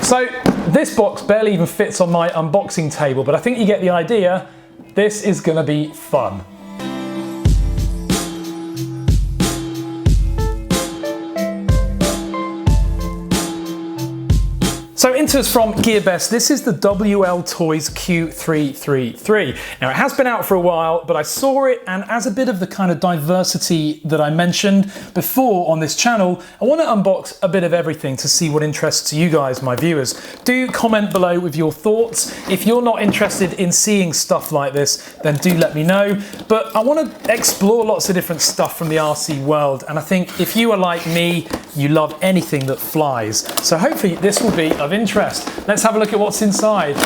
So this box barely even fits on my unboxing table, but I think you get the idea. This is going to be fun. So into us from GearBest, this is the WLToys Q333. Now it has been out for a while, but I saw it, and as a bit of the kind of diversity that I mentioned before on this channel, I want to unbox a bit of everything to see what interests you guys, my viewers. Do comment below with your thoughts. If you're not interested in seeing stuff like this, then do let me know. But I want to explore lots of different stuff from the RC world, and I think if you are like me, you love anything that flies. So hopefully this will be of interest. Let's have a look at what's inside.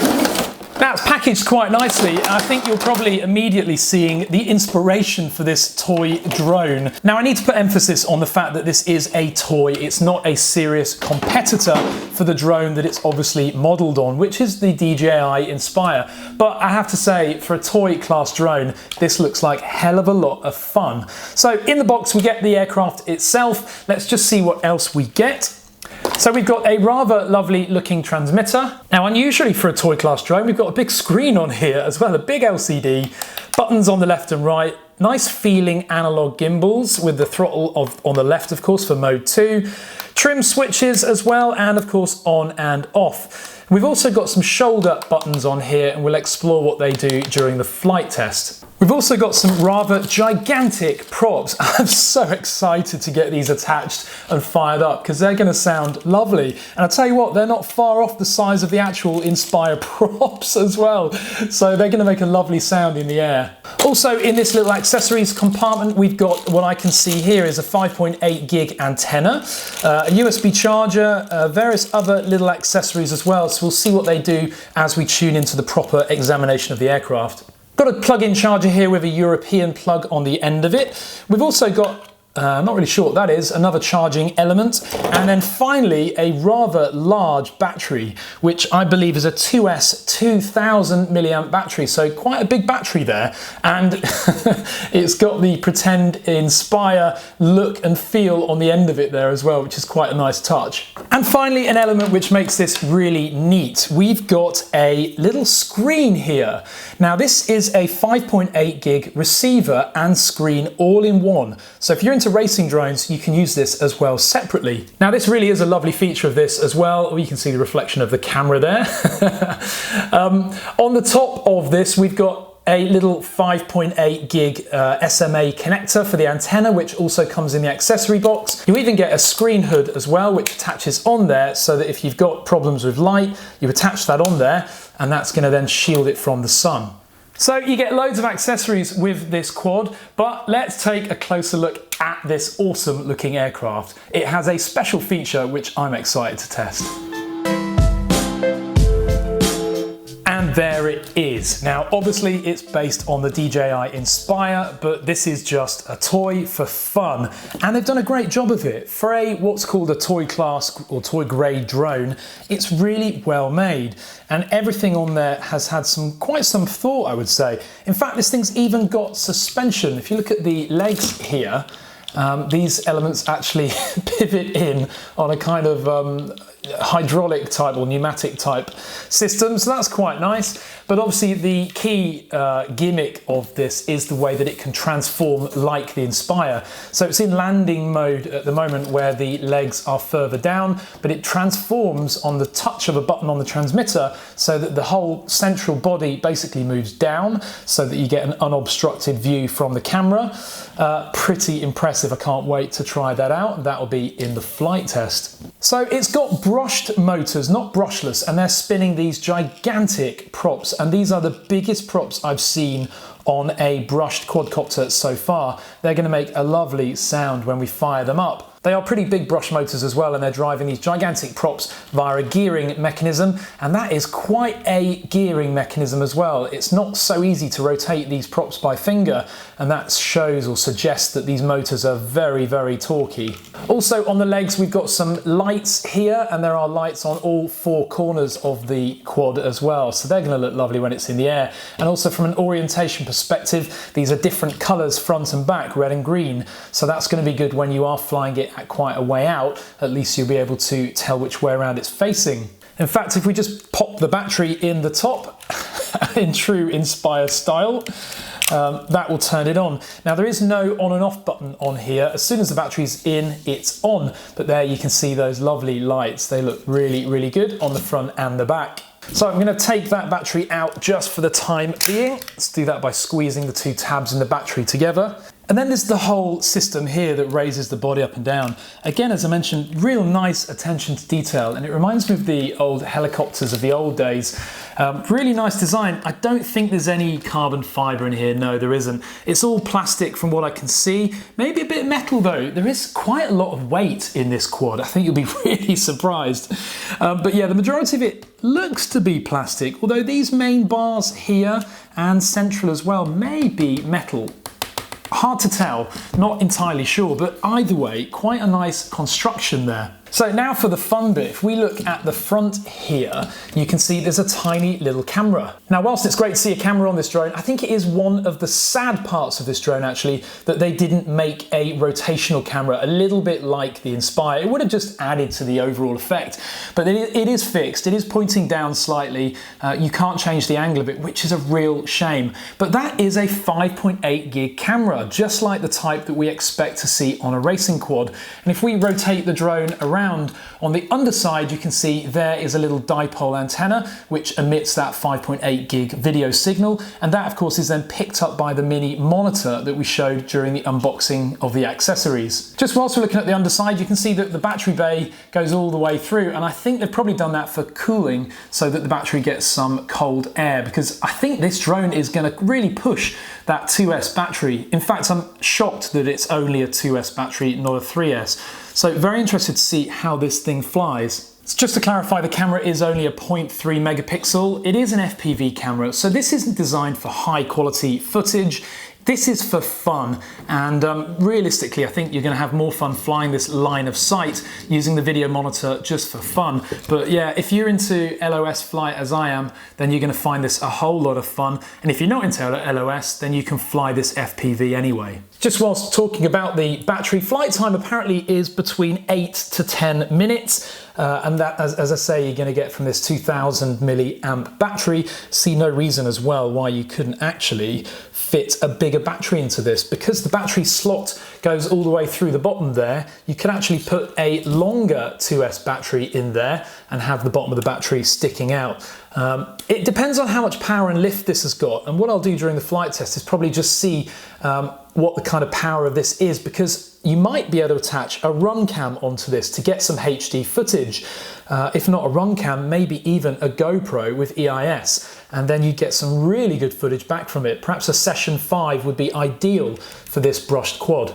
Now it's packaged quite nicely. I think you're probably immediately seeing the inspiration for this toy drone. Now I need to put emphasis on the fact that this is a toy. It's not a serious competitor for the drone that it's obviously modeled on, which is the DJI Inspire. But I have to say, for a toy class drone, this looks like a hell of a lot of fun. So in the box, we get the aircraft itself. Let's just see what else we get. So we've got a rather lovely looking transmitter. Now unusually for a toy class drone, we've got a big screen on here as well, a big LCD, buttons on the left and right, nice feeling analog gimbals with the throttle on the left, of course, for mode 2, trim switches as well, and of course on and off. We've also got some shoulder buttons on here, and we'll explore what they do during the flight test. We've also got some rather gigantic props. I'm so excited to get these attached and fired up because they're going to sound lovely. And I'll tell you what, they're not far off the size of the actual Inspire props as well. So they're going to make a lovely sound in the air. Also in this little accessories compartment, we've got what I can see here is a 5.8 gig antenna, a USB charger, various other little accessories as well. So we'll see what they do as we tune into the proper examination of the aircraft. Got a plug-in charger here with a European plug on the end of it. We've also got, not really sure what that is, another charging element. And then finally, a rather large battery, which I believe is a 2S 2000 milliamp battery. So quite a big battery there. And it's got the Pretend Inspire look and feel on the end of it there as well, which is quite a nice touch. And finally, an element which makes this really neat. We've got a little screen here. Now this is a 5.8 gig receiver and screen all in one. So if you're into racing drones, you can use this as well separately. Now this really is a lovely feature of this as well. You can see the reflection of the camera there. On the top of this, we've got a little 5.8 gig SMA connector for the antenna, which also comes in the accessory box. You even get a screen hood as well, which attaches on there so that if you've got problems with light, you attach that on there, and that's going to then shield it from the sun. So you get loads of accessories with this quad, but let's take a closer look at this awesome looking aircraft. It has a special feature which I'm excited to test. And there it is. Now, obviously it's based on the DJI Inspire, but this is just a toy for fun. And they've done a great job of it. For a what's called a toy class or toy grade drone, it's really well made. And everything on there has had quite some thought, I would say. In fact, this thing's even got suspension. If you look at the legs here, these elements actually pivot in on a kind of hydraulic type or pneumatic type system, so that's quite nice. But obviously the key gimmick of this is the way that it can transform like the Inspire. So it's in landing mode at the moment where the legs are further down, but it transforms on the touch of a button on the transmitter so that the whole central body basically moves down so that you get an unobstructed view from the camera. Pretty impressive. I can't wait to try that out. That'll be in the flight test. So it's got brushed motors, not brushless, and they're spinning these gigantic props, and these are the biggest props I've seen on a brushed quadcopter so far. They're going to make a lovely sound when we fire them up. They are pretty big brush motors as well, and they're driving these gigantic props via a gearing mechanism, and that is quite a gearing mechanism as well. It's not so easy to rotate these props by finger, and that shows or suggests that these motors are very, very torquey. Also on the legs, we've got some lights here, and there are lights on all four corners of the quad as well, so they're going to look lovely when it's in the air. And also from an orientation perspective, these are different colours front and back, red and green, so that's going to be good when you are flying it it at quite a way out, at least you'll be able to tell which way around it's facing. In fact, if we just pop the battery in the top, in true Inspire style, that will turn it on. Now there is no on and off button on here. As soon as the battery's in, it's on. But there you can see those lovely lights. They look really, really good on the front and the back. So I'm going to take that battery out just for the time being. Let's do that by squeezing the two tabs in the battery together. And then there's the whole system here that raises the body up and down. Again, as I mentioned, real nice attention to detail, and it reminds me of the old helicopters of the old days. Really nice design. I don't think there's any carbon fibre in here. No, there isn't. It's all plastic from what I can see. Maybe a bit of metal though. There is quite a lot of weight in this quad. I think you'll be really surprised. But yeah, the majority of it looks to be plastic, although these main bars here and central as well may be metal. Hard to tell, not entirely sure, but either way, quite a nice construction there. So now for the fun bit, if we look at the front here, you can see there's a tiny little camera. Now, whilst it's great to see a camera on this drone, I think it is one of the sad parts of this drone actually, that they didn't make a rotational camera, a little bit like the Inspire. It would have just added to the overall effect, but it is fixed. It is pointing down slightly. You can't change the angle of it, which is a real shame. But that is a 5.8 gig camera, just like the type that we expect to see on a racing quad. And if we rotate the drone around, on the underside, you can see there is a little dipole antenna which emits that 5.8 gig video signal, and that of course is then picked up by the mini monitor that we showed during the unboxing of the accessories. Just whilst we're looking at the underside, you can see that the battery bay goes all the way through, and I think they've probably done that for cooling so that the battery gets some cold air, because I think this drone is going to really push that 2S battery. In fact, I'm shocked that it's only a 2S battery, not a 3S. So very interested to see how this thing flies. So just to clarify, the camera is only a 0.3 megapixel. It is an FPV camera, so this isn't designed for high quality footage. This is for fun, and realistically I think you're going to have more fun flying this line of sight using the video monitor just for fun. But yeah, if you're into LOS flight as I am, then you're going to find this a whole lot of fun, and if you're not into LOS, then you can fly this FPV anyway. Just whilst talking about the battery, flight time apparently is between 8 to 10 minutes. And that, as I say, you're going to get from this 2000 milliamp battery. See no reason as well why you couldn't actually fit a bigger battery into this. Because the battery slot goes all the way through the bottom there, you could actually put a longer 2S battery in there and have the bottom of the battery sticking out. It depends on how much power and lift this has got, and what I'll do during the flight test is probably just see what the kind of power of this is, because you might be able to attach a run cam onto this to get some HD footage. If not a run cam, maybe even a GoPro with EIS, and then you get some really good footage back from it. Perhaps a Session 5 would be ideal for this brushed quad.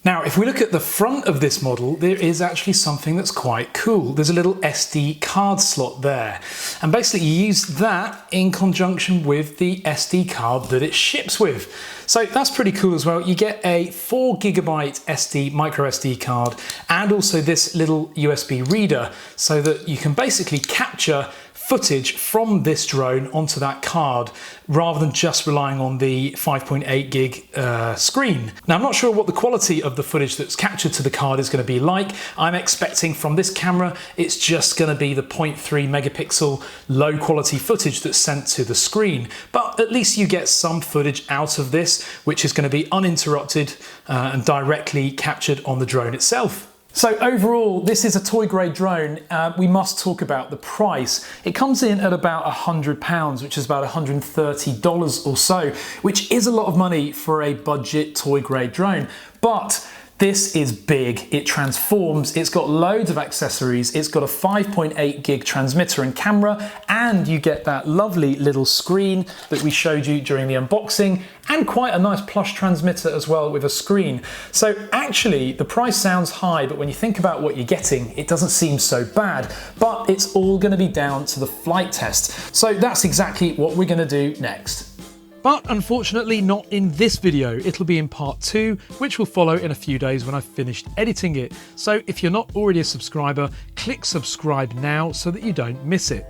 Now, if we look at the front of this model, there is actually something that's quite cool. There's a little SD card slot there. And basically you use that in conjunction with the SD card that it ships with. So that's pretty cool as well. You get a 4 GB micro SD card, and also this little USB reader, so that you can basically capture footage from this drone onto that card rather than just relying on the 5.8 gig screen. Now, I'm not sure what the quality of the footage that's captured to the card is going to be like. I'm expecting from this camera it's just going to be the 0.3 megapixel low quality footage that's sent to the screen, but at least you get some footage out of this which is going to be uninterrupted and directly captured on the drone itself. So overall, this is a toy grade drone. We must talk about the price. It comes in at about £100, which is about $130 or so, which is a lot of money for a budget toy grade drone. But this is big, it transforms, it's got loads of accessories, it's got a 5.8 gig transmitter and camera, and you get that lovely little screen that we showed you during the unboxing, and quite a nice plush transmitter as well with a screen. So actually the price sounds high, but when you think about what you're getting, it doesn't seem so bad, but it's all going to be down to the flight test. So that's exactly what we're going to do next. But unfortunately not in this video. It'll be in part 2, which will follow in a few days when I've finished editing it. So if you're not already a subscriber, click subscribe now so that you don't miss it.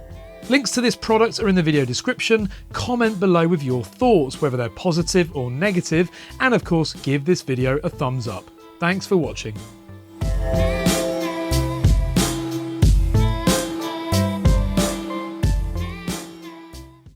Links to this product are in the video description. Comment below with your thoughts, whether they're positive or negative, and of course give this video a thumbs up. Thanks for watching. now.